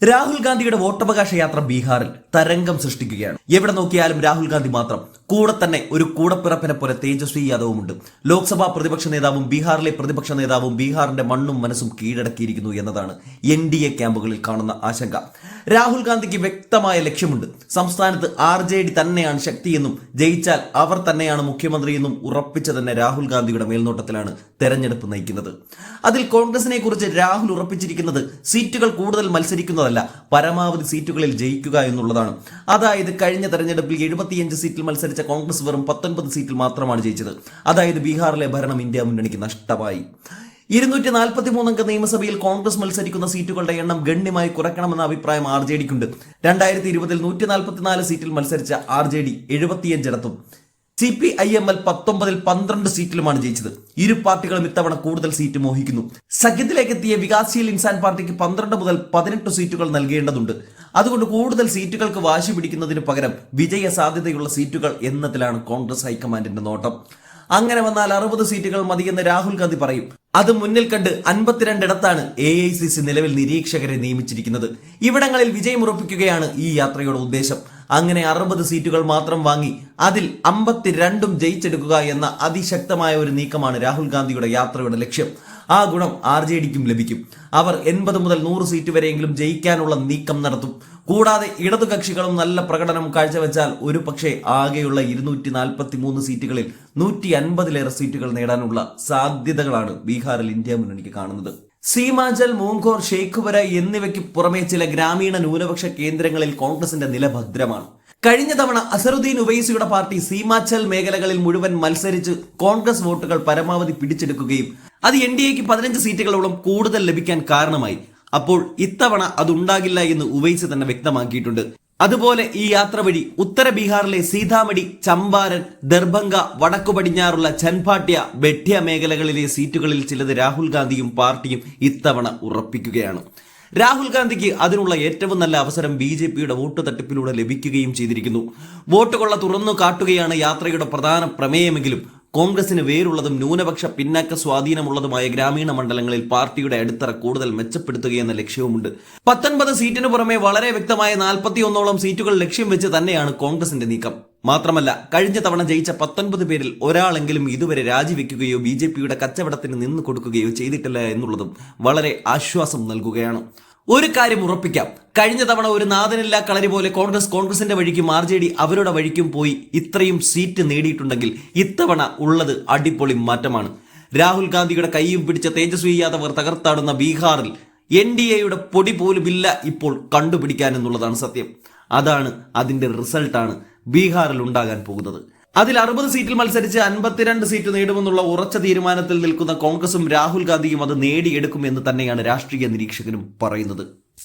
രാഹുൽ ഗാന്ധിയുടെ വോട്ടവകാശ യാത്ര ബീഹാറിൽ തരംഗം സൃഷ്ടിക്കുകയാണ്. എവിടെ നോക്കിയാലും രാഹുൽ ഗാന്ധി മാത്രം. കൂടെ തന്നെ ഒരു കൂടപ്പിറപ്പിനെ പോലെ തേജസ്വി യാദവുമുണ്ട്. ലോക്സഭാ പ്രതിപക്ഷ നേതാവും ബീഹാറിലെ പ്രതിപക്ഷ നേതാവും ബീഹാറിന്റെ മണ്ണും മനസ്സും കീഴടക്കിയിരിക്കുന്നു എന്നതാണ് NDA ക്യാമ്പുകളിൽ കാണുന്ന ആശങ്ക. രാഹുൽ ഗാന്ധിക്ക് വ്യക്തമായ ലക്ഷ്യമുണ്ട്. സംസ്ഥാനത്ത് RJD തന്നെയാണ് ശക്തിയെന്നും ജയിച്ചാൽ അവർ തന്നെയാണ് മുഖ്യമന്ത്രിയെന്നും ഉറപ്പിച്ച തന്നെ രാഹുൽ ഗാന്ധിയുടെ മേൽനോട്ടത്തിലാണ് തെരഞ്ഞെടുപ്പ് നയിക്കുന്നത്. അതിൽ കോൺഗ്രസിനെ കുറിച്ച് രാഹുൽ ഉറപ്പിച്ചിരിക്കുന്നത് സീറ്റുകൾ കൂടുതൽ മത്സരിക്കുന്നതല്ല, പരമാവധി സീറ്റുകളിൽ ജയിക്കുക എന്നുള്ളതാണ്. അതായത് കഴിഞ്ഞ തെരഞ്ഞെടുപ്പിൽ 75 സീറ്റിൽ മത്സരിച്ച കോൺഗ്രസ് വെറും 19 സീറ്റിൽ മാത്രമാണ് ജയിച്ചത്. അതായത് ബീഹാറിലെ ഭരണം ഇന്ത്യ മുന്നണിക്ക് നഷ്ടമായി. 243 അംഗ നിയമസഭയിൽ കോൺഗ്രസ് മത്സരിക്കുന്ന സീറ്റുകളുടെ എണ്ണം ഗണ്യമായി കുറയ്ക്കണമെന്ന അഭിപ്രായം RJDക്കുണ്ട്. 2020 144 സീറ്റിൽ മത്സരിച്ച RJD 75 CPIML 19 12 സീറ്റിലുമാണ് ജയിച്ചത്. ഇരു പാർട്ടികളും ഇത്തവണ കൂടുതൽ സീറ്റ് മോഹിക്കുന്നു. സഖ്യത്തിലേക്ക് എത്തിയ വികാസ്ശീൽ ഇൻസാൻ പാർട്ടിക്ക് 12 മുതൽ 18 സീറ്റുകൾ നൽകേണ്ടതുണ്ട്. അതുകൊണ്ട് കൂടുതൽ സീറ്റുകൾക്ക് വാശി പിടിക്കുന്നതിന് പകരം വിജയ സാധ്യതയുള്ള സീറ്റുകൾ എന്നതിലാണ് കോൺഗ്രസ് ഹൈക്കമാൻഡിന്റെ നോട്ടം. അങ്ങനെ വന്നാൽ 60 സീറ്റുകൾ മതിയെന്ന് രാഹുൽ ഗാന്ധി പറയും. അത് മുന്നിൽ കണ്ട് 52 ഇടത്താണ് AICC നിലവിൽ നിരീക്ഷകരെ നിയമിച്ചിരിക്കുന്നത്. ഇവിടങ്ങളിൽ വിജയമുറപ്പിക്കുകയാണ് ഈ യാത്രയുടെ ഉദ്ദേശം. അങ്ങനെ 60 സീറ്റുകൾ മാത്രം വാങ്ങി അതിൽ 52 ജയിച്ചെടുക്കുക എന്ന അതിശക്തമായ ഒരു നീക്കമാണ് രാഹുൽ ഗാന്ധിയുടെ യാത്രയുടെ ലക്ഷ്യം. ആ ഗുണം RJDക്കും ലഭിക്കും. അവർ 80 മുതൽ 100 സീറ്റ് വരെയെങ്കിലും ജയിക്കാനുള്ള നീക്കം നടത്തും. കൂടാതെ ഇടതു കക്ഷികളും നല്ല പ്രകടനം കാഴ്ചവെച്ചാൽ ഒരു പക്ഷേ ആകെയുള്ള 243 സീറ്റുകളിൽ 150-ലേറെ സീറ്റുകൾ നേടാനുള്ള സാധ്യതകളാണ് ബീഹാറിൽ ഇന്ത്യ മുന്നണിക്ക് കാണുന്നത്. സീമാഞ്ചൽ, മൂങ്കോർ, ഷെയ്ഖുപുര എന്നിവയ്ക്ക് പുറമെ ചില ഗ്രാമീണ ന്യൂനപക്ഷ കേന്ദ്രങ്ങളിൽ കോൺഗ്രസിന്റെ നില ഭദ്രമാണ്. കഴിഞ്ഞ തവണ അസറുദ്ദീൻ ഉവൈസിയുടെ പാർട്ടി സീമാച്ചൽ മേഖലകളിൽ മുഴുവൻ മത്സരിച്ച് കോൺഗ്രസ് വോട്ടുകൾ പരമാവധി പിടിച്ചെടുക്കുകയും അത് NDAക്ക് 15 സീറ്റുകളോളം കൂടുതൽ ലഭിക്കാൻ കാരണമായി. അപ്പോൾ ഇത്തവണ അതുണ്ടാകില്ല എന്ന് ഉവൈസി തന്നെ വ്യക്തമാക്കിയിട്ടുണ്ട്. അതുപോലെ ഈ യാത്ര വഴി ഉത്തര ബീഹാറിലെ സീതാമഢി, ചമ്പാരൻ, ദർഭംഗ, വടക്കു പടിഞ്ഞാറുള്ള ചൻപാട്യ, ബെഠ്യ മേഖലകളിലെ സീറ്റുകളിൽ ചിലത് രാഹുൽ ഗാന്ധിയും പാർട്ടിയും ഇത്തവണ ഉറപ്പിക്കുകയാണ്. രാഹുൽ ഗാന്ധിക്ക് അതിനുള്ള ഏറ്റവും നല്ല അവസരം BJPയുടെ വോട്ട് തട്ടിപ്പിലൂടെ ലഭിക്കുകയും ചെയ്തിരിക്കുന്നു. വോട്ട് കൊള്ള തുറന്നു കാട്ടുകയാണ് യാത്രയുടെ പ്രധാന പ്രമേയമെങ്കിലും കോൺഗ്രസിന് വേരുള്ളതും ന്യൂനപക്ഷ പിന്നാക്ക സ്വാധീനമുള്ളതുമായ ഗ്രാമീണ മണ്ഡലങ്ങളിൽ പാർട്ടിയുടെ അടിത്തറ കൂടുതൽ മെച്ചപ്പെടുത്തുകയെന്ന ലക്ഷ്യവുമുണ്ട്. 19 സീറ്റിന് പുറമെ വളരെ വ്യക്തമായ 41ഓളം സീറ്റുകൾ ലക്ഷ്യം വെച്ച് തന്നെയാണ് കോൺഗ്രസിന്റെ നീക്കം. മാത്രമല്ല, കഴിഞ്ഞ തവണ ജയിച്ച 19 പേരിൽ ഒരാളെങ്കിലും ഇതുവരെ രാജിവെക്കുകയോ BJPയുടെ കച്ചവടത്തിന് നിന്ന് കൊടുക്കുകയോ ചെയ്തിട്ടില്ല എന്നുള്ളതും വളരെ ആശ്വാസം നൽകുകയാണ്. ഒരു കാര്യം ഉറപ്പിക്കാം, കഴിഞ്ഞ തവണ ഒരു നാഥനില്ലാ കളരി പോലെ കോൺഗ്രസിന്റെ വഴിക്കും RJD അവരുടെ വഴിക്കും പോയി ഇത്രയും സീറ്റ് നേടിയിട്ടുണ്ടെങ്കിൽ ഇത്തവണ ഉള്ളത് അടിപൊളി മാറ്റമാണ്. രാഹുൽ ഗാന്ധിയുടെ കൈയും പിടിച്ച തേജസ്വി യാദവ് തകർത്താടുന്ന ബീഹാറിൽ NDAയുടെ പൊടി പോലുമില്ല ഇപ്പോൾ കണ്ടുപിടിക്കാൻ എന്നുള്ളതാണ് സത്യം. അതാണ് അതിന്റെ റിസൾട്ടാണ് ബീഹാറിൽ ഉണ്ടാകാൻ പോകുന്നത്. അതിൽ 60 സീറ്റിൽ മത്സരിച്ച് 52 സീറ്റ് നേടുമെന്നുള്ള ഉറച്ച തീരുമാനത്തിൽ നിൽക്കുന്ന കോൺഗ്രസും രാഹുൽ ഗാന്ധിയും അത് നേടിയെടുക്കും എന്ന് തന്നെയാണ് രാഷ്ട്രീയ നിരീക്ഷകരും പറയുന്നത്.